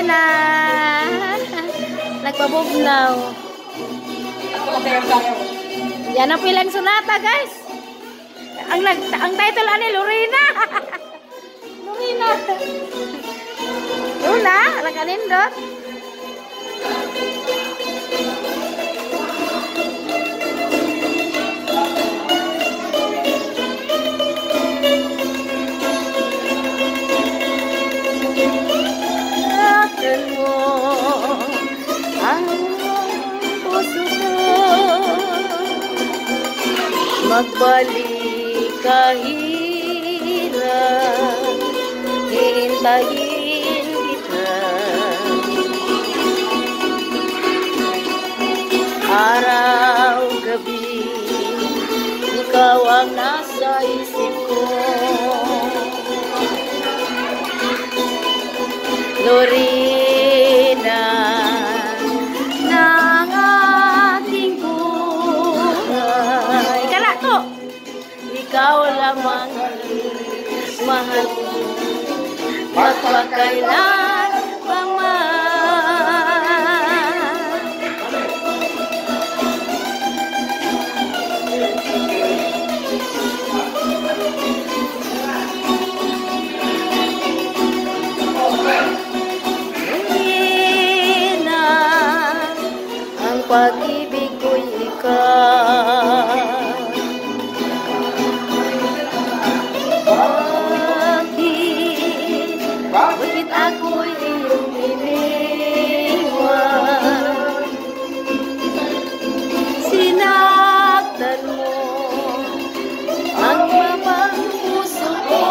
Lorena. Nagpabugnaw. Yan ang pilang sonata, guys. Ang title ani Lorena. Lorena. Luna, nagkanindot. Magbalik kahirap, hintayin kita. Araw, gabi, ikaw ang nasa isip ko. Lorena, ng aking buhay. Ikala to! Ikaw lamang mahal ko, magpakailan pa man. Lorena, ang pag-ibig ko'y ikaw. Bakit ako'y iyong iniwan? Sinaktan mo ang mabang puso ko.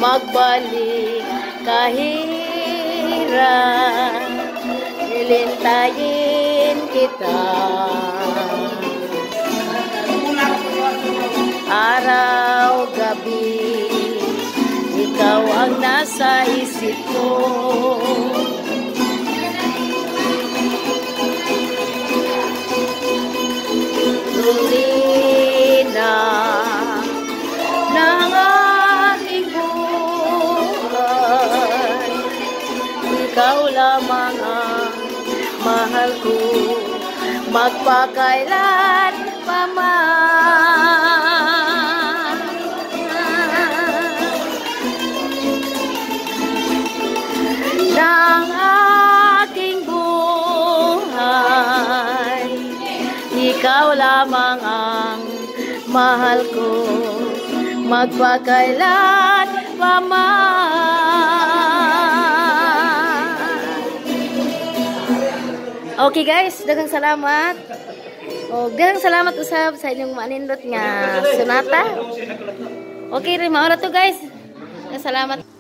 Magbalik kahirap, hilintayin kita. Araw, gabi, ikaw ang nasa isip ko. Lorena, ng aking buhay, ikaw lamang ang mahal ko, magpakailan pa man. Ng aking buhay, ikaw lamang ang mahal ko, magpakailan pa man. Okay guys, daghang salamat. Daghang salamat usab sa inyong manindot nga sonata. Okay rin, maura to guys. Salamat.